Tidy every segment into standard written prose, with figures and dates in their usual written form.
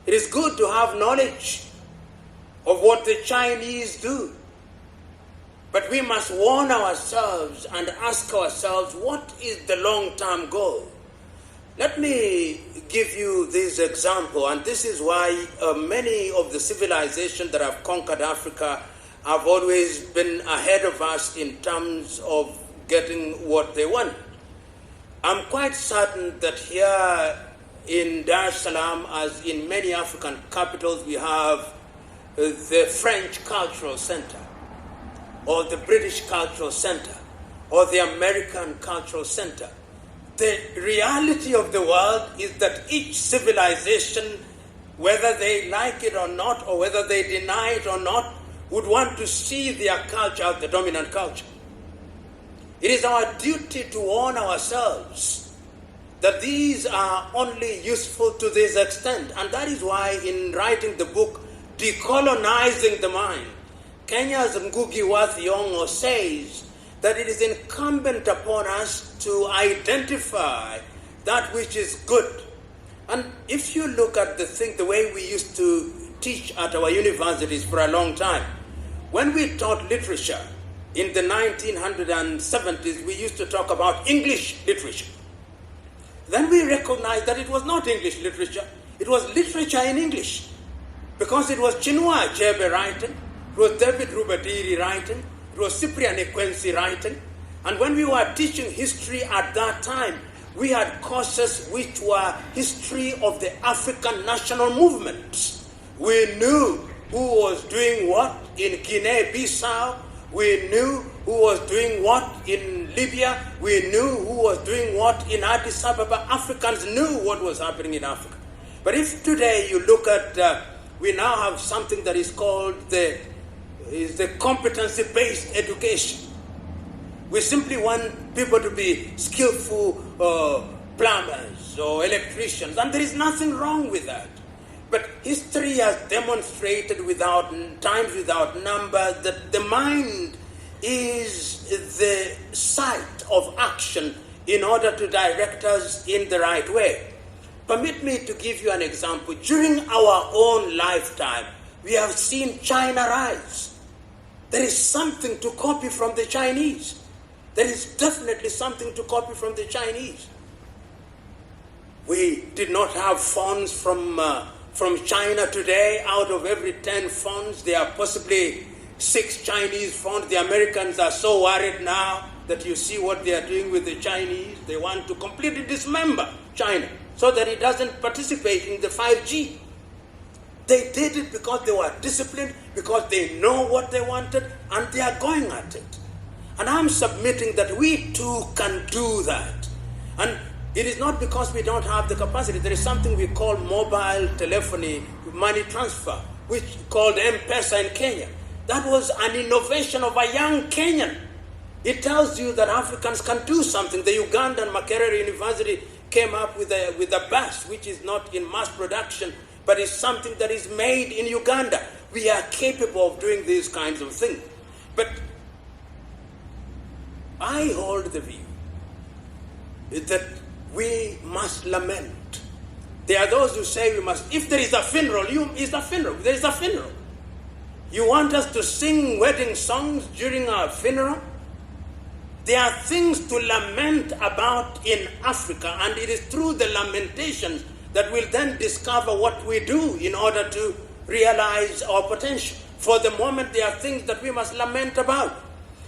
It is good to have knowledge of what the Chinese do. But we must warn ourselves and ask ourselves, what is the long-term goal? Let me give you this example, and this is why many of the civilizations that have conquered Africa have always been ahead of us in terms of getting what they want. I'm quite certain that here in Dar es Salaam, as in many African capitals, we have the French Cultural Center, or the British Cultural Center, or the American Cultural Center. The reality of the world is that each civilization, whether they like it or not, or whether they deny it or not, would want to see their culture as the dominant culture. It is our duty to warn ourselves that these are only useful to this extent. And that is why in writing the book, Decolonizing the Mind, Kenya's Ngugi wa Thiong'o says that it is incumbent upon us to identify that which is good. And if you look at the way we used to teach at our universities for a long time, when we taught literature in the 1970s, we used to talk about English literature. Then we recognized that it was not English literature, it was literature in English. Because it was Chinua Achebe writing, it was David Rubadiri writing, it was Cyprian Ekwensi writing. And when we were teaching history at that time, we had courses which were history of the African national movements. We knew who was doing what in Guinea-Bissau. We knew who was doing what in Libya. We knew who was doing what in Addis Ababa. Africans knew what was happening in Africa. But if today you look at, we now have something that is called the competency-based education. We simply want people to be skillful plumbers or electricians, and there is nothing wrong with that. But history has demonstrated times without number that the mind is the site of action in order to direct us in the right way. Permit me to give you an example. During our own lifetime, we have seen China rise. There is something to copy from the Chinese. There is definitely something to copy from the Chinese. We did not have phones from China today. Out of every 10 phones, there are possibly 6 Chinese phones. The Americans are so worried now that you see what they are doing with the Chinese. They want to completely dismember China so that it doesn't participate in the 5G. They did it because they were disciplined, because they know what they wanted, and they are going at it. And I'm submitting that we too can do that. And it is not because we don't have the capacity. There is something we call mobile telephony money transfer, which is called M-Pesa in Kenya. That was an innovation of a young Kenyan. It tells you that Africans can do something. The Ugandan Makerere University came up with a bus, which is not in mass production, but is something that is made in Uganda. We are capable of doing these kinds of things. But I hold the view that we must lament. There are those who say we must, if there is a funeral, is a funeral. There is a funeral. You want us to sing wedding songs during our funeral? There are things to lament about in Africa, and it is through the lamentations that we'll then discover what we do in order to realize our potential. For the moment, there are things that we must lament about.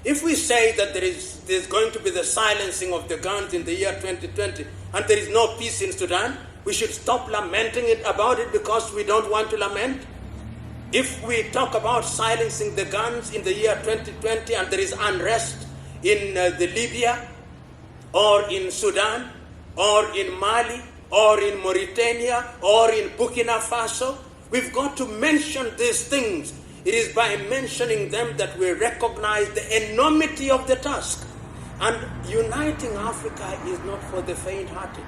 If we say that there's going to be the silencing of the guns in the year 2020 and there is no peace in Sudan, we should stop lamenting about it because we don't want to lament. If we talk about silencing the guns in the year 2020 and there is unrest in the Libya or in Sudan or in Mali or in Mauritania or in Burkina Faso, we've got to mention these things. It is by mentioning them that we recognize the enormity of the task. And uniting Africa is not for the faint-hearted.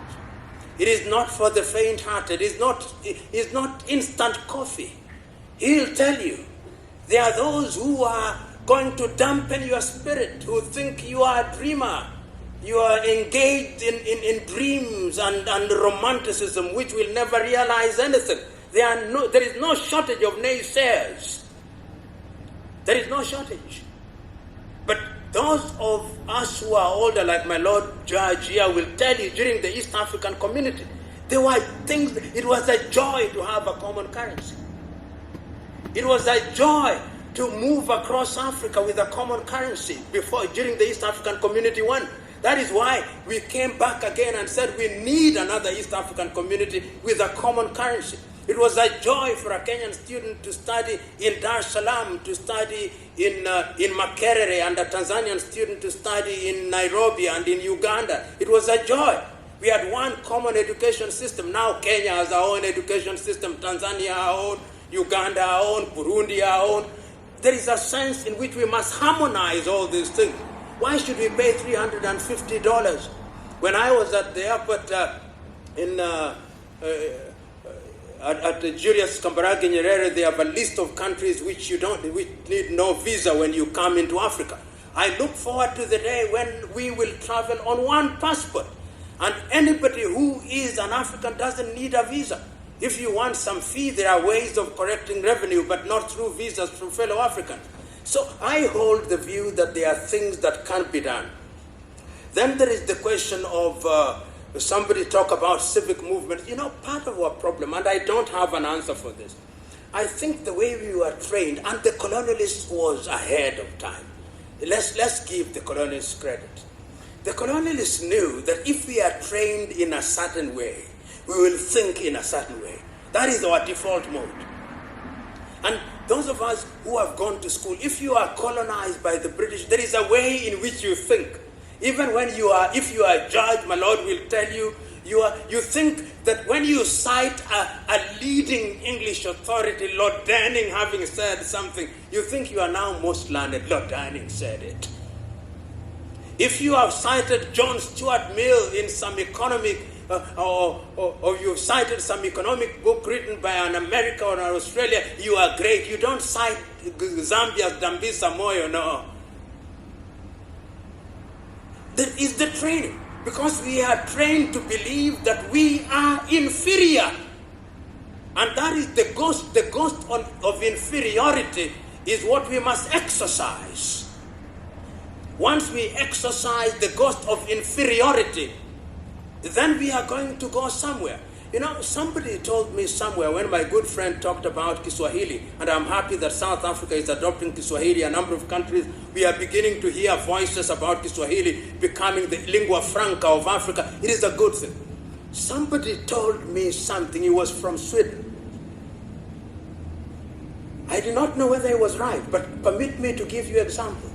It is not for the faint-hearted. It's not instant coffee. He'll tell you. There are those who are going to dampen your spirit, who think you are a dreamer. You are engaged in dreams and romanticism which will never realize anything. There is no shortage of naysayers. There is no shortage. But those of us who are older, like my Lord Judge here, will tell you during the East African community, there were things, it was a joy to have a common currency. It was a joy to move across Africa with a common currency during the East African community one. That is why we came back again and said we need another East African community with a common currency. It was a joy for a Kenyan student to study in Dar es Salaam, to study in Makerere, and a Tanzanian student to study in Nairobi and in Uganda. It was a joy. We had one common education system. Now Kenya has our own education system, Tanzania our own, Uganda our own, Burundi our own. There is a sense in which we must harmonize all these things. Why should we pay $350? When I was at the airport at the Julius Kambarage Nyerere, they have a list of countries which need no visa when you come into Africa. I look forward to the day when we will travel on one passport. And anybody who is an African doesn't need a visa. If you want some fee, there are ways of collecting revenue, but not through visas from fellow Africans. So I hold the view that there are things that can't be done. Then there is the question of somebody talk about civic movement. You know, part of our problem, and I don't have an answer for this, I think the way we were trained, and the colonialist was ahead of time. Let's give the colonialists credit. The colonialists knew that if we are trained in a certain way, we will think in a certain way. That is our default mode. And those of us who have gone to school, if you are colonized by the British, there is a way in which you think. Even when if you are a judge, my Lord will tell you, you think that when you cite a leading English authority, Lord Danning having said something, you think you are now most learned. Lord Danning said it. If you have cited John Stuart Mill in some economic, or you've cited some economic book written by an American or an Australia, you are great. You don't cite Zambia's Dambisa Moyo, no. That is the training. Because we are trained to believe that we are inferior. And that is the ghost of inferiority is what we must exercise. Once we exercise the ghost of inferiority, then we are going to go somewhere. You know, somebody told me somewhere when my good friend talked about Kiswahili, and I'm happy that South Africa is adopting Kiswahili. A number of countries, we are beginning to hear voices about Kiswahili becoming the lingua franca of Africa. It is a good thing. Somebody told me something. He was from Sweden. I do not know whether he was right, but permit me to give you an example.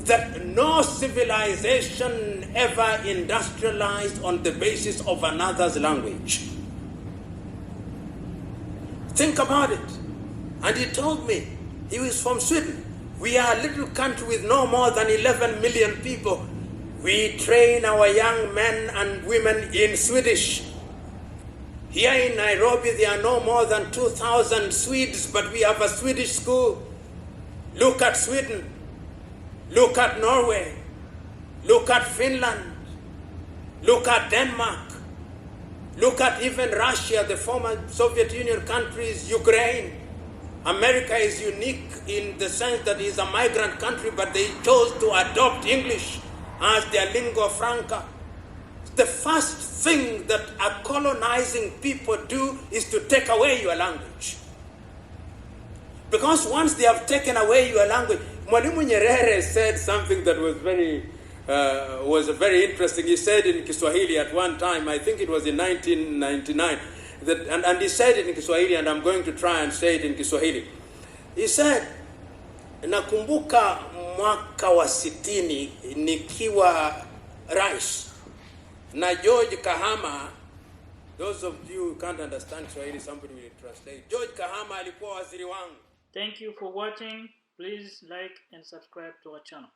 That no civilization ever industrialized on the basis of another's language. Think about it. And he told me, he was from Sweden. We are a little country with no more than 11 million people. We train our young men and women in Swedish. Here in Nairobi, there are no more than 2,000 Swedes, but we have a Swedish school. Look at Sweden. Look at Norway. Look at Finland. Look at Denmark. Look at even Russia, the former Soviet Union countries, Ukraine. America is unique in the sense that it is a migrant country, but they chose to adopt English as their lingua franca. The first thing that a colonizing people do is to take away your language. Because once they have taken away your language, Mwalimu Nyerere said something that was very interesting. He said in Kiswahili at one time, I think it was in 1999, and he said it in Kiswahili, and I'm going to try and say it in Kiswahili. He said, nakumbuka mwaka wa 60 nikiwa rais na George Kahama. Those of you who can't understand Swahili, somebody will translate. George Kahama alikuwa waziri wangu. Thank you for watching. Please like and subscribe to our channel.